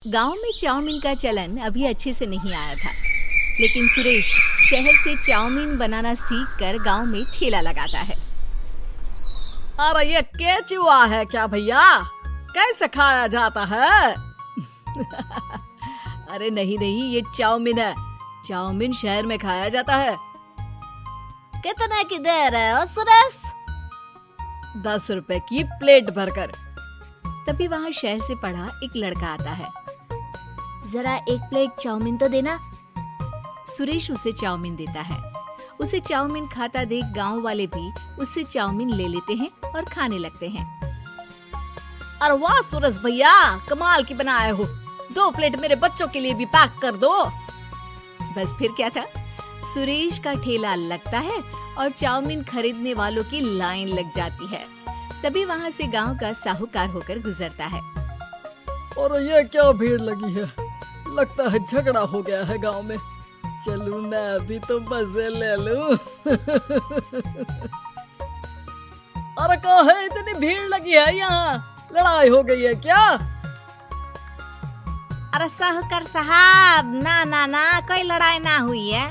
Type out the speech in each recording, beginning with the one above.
गांव में चाउमीन का चलन अभी अच्छे से नहीं आया था, लेकिन सुरेश शहर से चाउमीन बनाना सीखकर गांव में ठेला लगाता है। अरे ये केचुआ है क्या भैया? कैसे खाया जाता है? अरे नहीं नहीं, ये चाउमीन है। चाउमीन शहर में खाया जाता है। कितने की दे रहे हो सुरेश? 10 रुपए की प्लेट भरकर। तभी वहाँ शहर से पढ़ा एक लड़का आता है। जरा एक प्लेट चाउमीन तो देना। सुरेश उसे चाउमीन देता है। उसे चाउमीन खाता देख गांव वाले भी उससे चाउमीन ले लेते हैं और खाने लगते हैं। अरे वाह सुरेश भैया, कमाल की बनाए हो। 2 प्लेट मेरे बच्चों के लिए भी पैक कर दो। बस फिर क्या था, सुरेश का ठेला लगता है और चाउमीन खरीदने वालों की लाइन लग जाती है। तभी वहाँ से गांव का साहूकार होकर गुजरता है। और ये क्या भीड़ लगी है? लगता है झगड़ा हो गया है गांव में। चलूं मैं अभी तो मजे ले लूं। अरे कहाँ है, इतनी भीड़ लगी है यहाँ? लड़ाई हो गई है क्या? अरे साहूकार साहब, ना ना ना, कोई लड़ाई ना हुई है।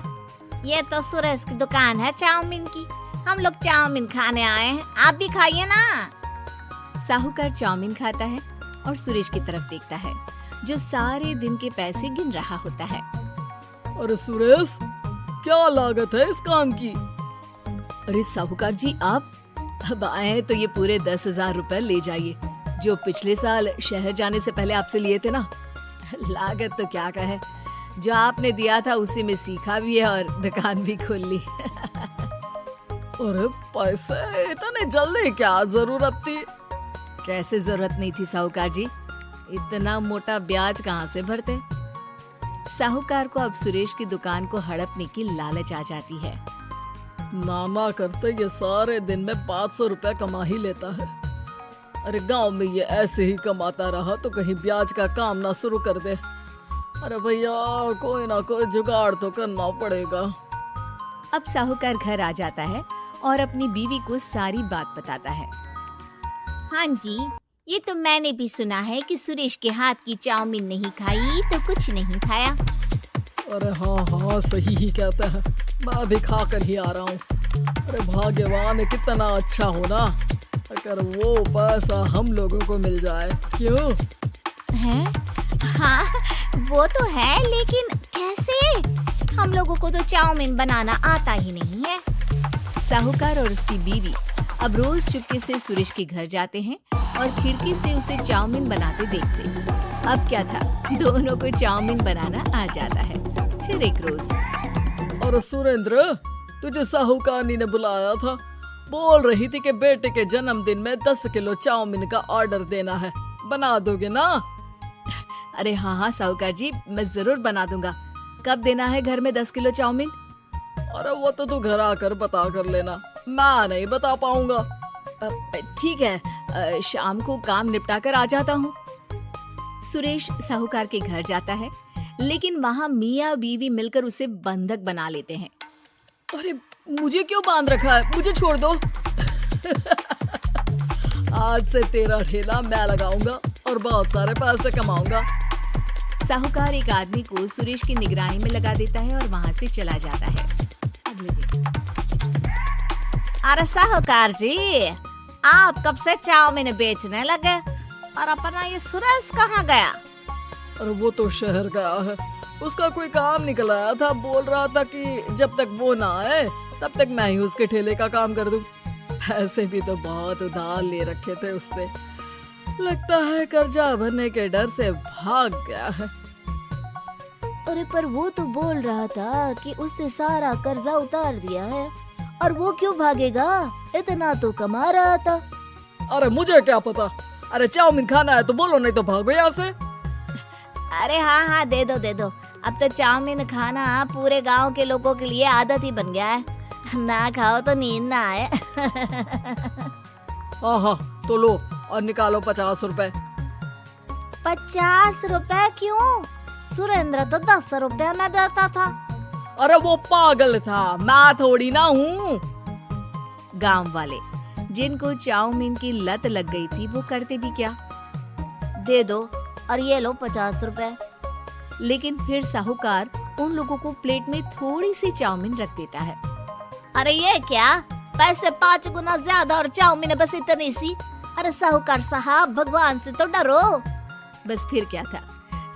ये तो सुरेश की दुकान है चाउमीन की। हम लोग चाउमीन खाने आए हैं, आप भी खाइए ना। साहूकार चाउमीन खाता है और सुरेश की तरफ देखता है, जो सारे दिन के पैसे गिन रहा होता है। अरे सुरेश, क्या लागत है इस काम की? अरे साहूकार जी, आप अब आए तो ये पूरे 10,000 रुपए ले जाइए, जो पिछले साल शहर जाने से पहले आपसे लिए थे ना। लागत तो क्या कहे, जो आपने दिया था उसी में सीखा भी है और दुकान भी खोल ली। अरे पैसे इतने जल्दी क्या जरूरत थी? कैसे जरूरत नहीं थी साहूकार जी, इतना मोटा ब्याज कहाँ से भरते। साहूकार को अब सुरेश की दुकान को हड़पने की लालच आ जाती है। नाना करते ये सारे दिन में 500 रुपया कमा ही लेता है। अरे गांव में ये ऐसे ही कमाता रहा तो कहीं ब्याज का काम ना शुरू कर दे। अरे भैया, कोई ना कोई जुगाड़ तो करना पड़ेगा। अब साहूकार घर आ जाता है और अपनी बीवी को सारी बात बताता है। हाँ जी, ये तो मैंने भी सुना है कि सुरेश के हाथ की चाउमीन नहीं खाई तो कुछ नहीं खाया। अरे हाँ हाँ, सही ही कहता है। मैं भी खा कर ही आ रहा हूँ। अरे भाग्यवान कितना अच्छा हो ना, अगर वो पैसा हम लोगों को मिल जाए। क्यों है? हाँ वो तो है, लेकिन कैसे? हम लोगों को तो चाउमीन बनाना आता ही नहीं है। साहूकार और उसकी बीवी अब रोज चुपके से सुरेश के घर जाते हैं और खिड़की से उसे चाउमीन बनाते देखते। अब क्या था, दोनों को चाउमीन बनाना आ जाता है। फिर एक रोज, और सुरेंद्र, तुझे साहूकारनी ने बुलाया था। बोल रही थी कि बेटे के जन्मदिन में 10 किलो चाउमीन का ऑर्डर देना है। बना दोगे ना? अरे हाँ हाँ साहूकार जी, मैं जरूर बना दूंगा। कब देना है घर में 10 किलो चाउमीन? अरे वो तो तू घर आकर बता कर लेना, मैं नहीं बता पाऊंगा। ठीक है, शाम को काम निपटा कर आ जाता हूँ। सुरेश साहूकार के घर जाता है, लेकिन वहाँ मियाँ बीवी मिलकर उसे बंधक बना लेते हैं। अरे मुझे क्यों बांध रखा है? मुझे छोड़ दो। आज से तेरा ठेला मैं लगाऊंगा और बहुत सारे पैसे कमाऊंगा। साहूकार एक आदमी को सुरेश की निगरानी में लगा देता है और वहाँ से चला जाता है। अगले दिन, अरे साहूकार जी, आप कब से चाउमीन बेचने लगे और अपना ये सुरेश कहाँ गया? अरे वो तो शहर गया है, उसका कोई काम निकल आया था। बोल रहा था कि जब तक वो ना आए तब तक मैं ही उसके ठेले का काम कर दूं। पैसे भी तो बहुत उधार ले रखे थे उसने। लगता है कर्जा भरने के डर से भाग गया है। अरे पर वो तो बोल रहा था कि उसने सारा कर्जा उतार दिया है। और वो क्यों भागेगा? इतना तो कमा रहा था। अरे मुझे क्या पता। अरे चाउमीन खाना है तो बोलो, नहीं तो भागो यहाँ से। अरे हाँ हाँ, दे दो दे दो। अब तो चाउमीन खाना पूरे गांव के लोगों के लिए आदत ही बन गया है। ना खाओ तो नींद ना आए। हाँ हाँ, तो लो और निकालो 50 रुपए। 50 रुपए क्यों? सुरेंद्र तो 10 रुपए में देता था। अरे वो पागल था, मैं थोड़ी ना हूँ। गांव वाले जिनको चाउमीन की लत लग गई थी, वो करते भी क्या, दे दो और ये लो 50 रुपए। लेकिन फिर साहूकार उन लोगों को प्लेट में थोड़ी सी चाउमीन रख देता है। अरे ये क्या, पैसे 5 गुना ज्यादा और चाउमीन बस इतनी सी। अरे साहूकार साहब, भगवान से तो डरो। बस फिर क्या था,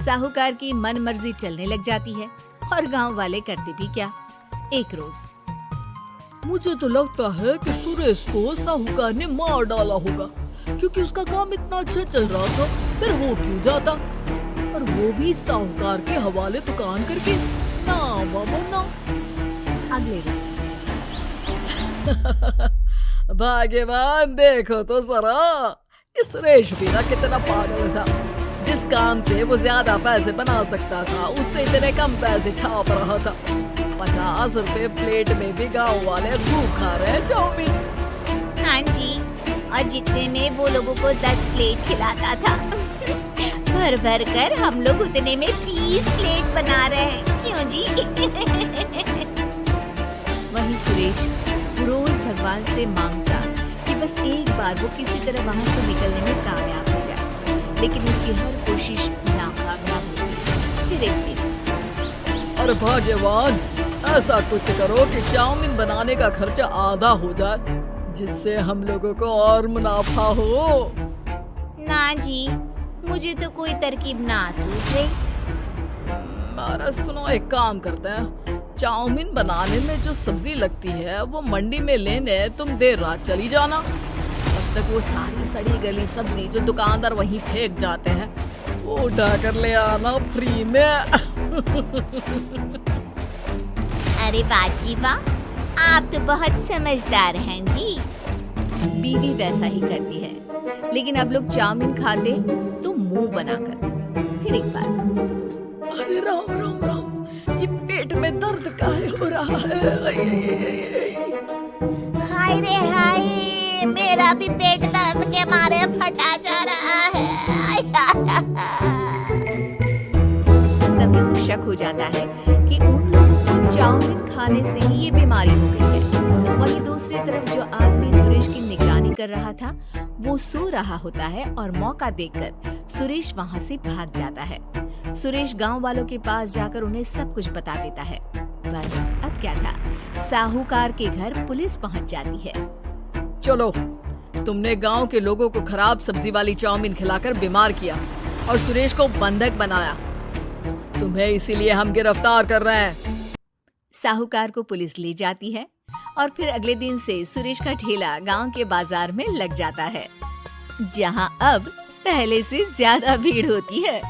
साहूकार की मन मर्जी चलने लग जाती है और गांव वाले करते भी क्या। एक रोज मुझे तो लगता है कि सुरेश को साहूकार ने मार डाला होगा, क्योंकि उसका काम इतना अच्छा चल रहा था, फिर हो क्यों जाता, और वो भी साहूकार के हवाले दुकान करके। ना बाबा ना। अगले रोज भाग्यवान, देखो तो जरा, इस सुरेश भी ना कितना पागल था। जिस काम से वो ज्यादा पैसे बना सकता था, उससे इतने कम पैसे छाप रहा था। 50 रुपए प्लेट में भी गाँव वाले खूब खा रहे हैं चाउमीन। हाँ जी, और जितने में वो लोगों को 10 प्लेट खिलाता था, भर भर कर हम लोग उतने में 20 प्लेट बना रहे हैं। क्यों जी? वहीं सुरेश रोज भगवान से मांगता कि बस एक बार वो किसी तरह वहाँ से निकलने में कामयाब हो जाए, लेकिन उसकी हर कोशिश नाकामयाब होती। फिर एक दिन, अरे भाग्यवान, ऐसा कुछ करो कि चाउमीन बनाने का खर्चा आधा हो जाए, जिससे हम लोगों को और मुनाफा हो। ना जी, मुझे तो कोई तरकीब ना सूझ रही। अरे सुनो, एक काम करते हैं, चाउमीन बनाने में जो सब्जी लगती है वो मंडी में लेने तुम देर रात चली जाना। तब तक वो सारी सड़ी गली सब्जी जो दुकानदार वहीं फेंक जाते हैं, वो उठा कर ले आना फ्री में। अरे बाजी वाह, आप तो बहुत समझदार हैं जी। बीवी वैसा ही करती है, लेकिन अब लोग चाउमीन खाते तो मुंह बनाकर। फिर एक बार, अरे राम राम राम, ये पेट में दर्द काहे हो रहा है? आई, आई, आई, आई। हाय रे हाय, मेरा भी पेट दर्द के मारे फटा जा रहा है। सभी को शक हो जाता है कि उन लोगों को चाउमीन खाने से ही ये बीमारी हो गई है। वहीं दूसरी तरफ जो आदमी सुरेश की निगरानी कर रहा था, वो सो रहा होता है और मौका देखकर सुरेश वहाँ से भाग जाता है। सुरेश गांव वालों के पास जाकर उन्हें सब कुछ बता देता है। बस अब क्या था, साहूकार के घर पुलिस पहुँच जाती है। चलो, तुमने गांव के लोगों को खराब सब्जी वाली चाउमीन खिलाकर बीमार किया और सुरेश को बंधक बनाया। तुम्हें इसीलिए हम गिरफ्तार कर रहे हैं। साहूकार को पुलिस ले जाती है और फिर अगले दिन से सुरेश का ठेला गांव के बाजार में लग जाता है, जहां अब पहले से ज्यादा भीड़ होती है।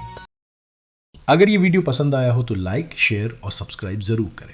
अगर ये वीडियो पसंद आया हो तो लाइक, शेयर और सब्सक्राइब जरूर करें।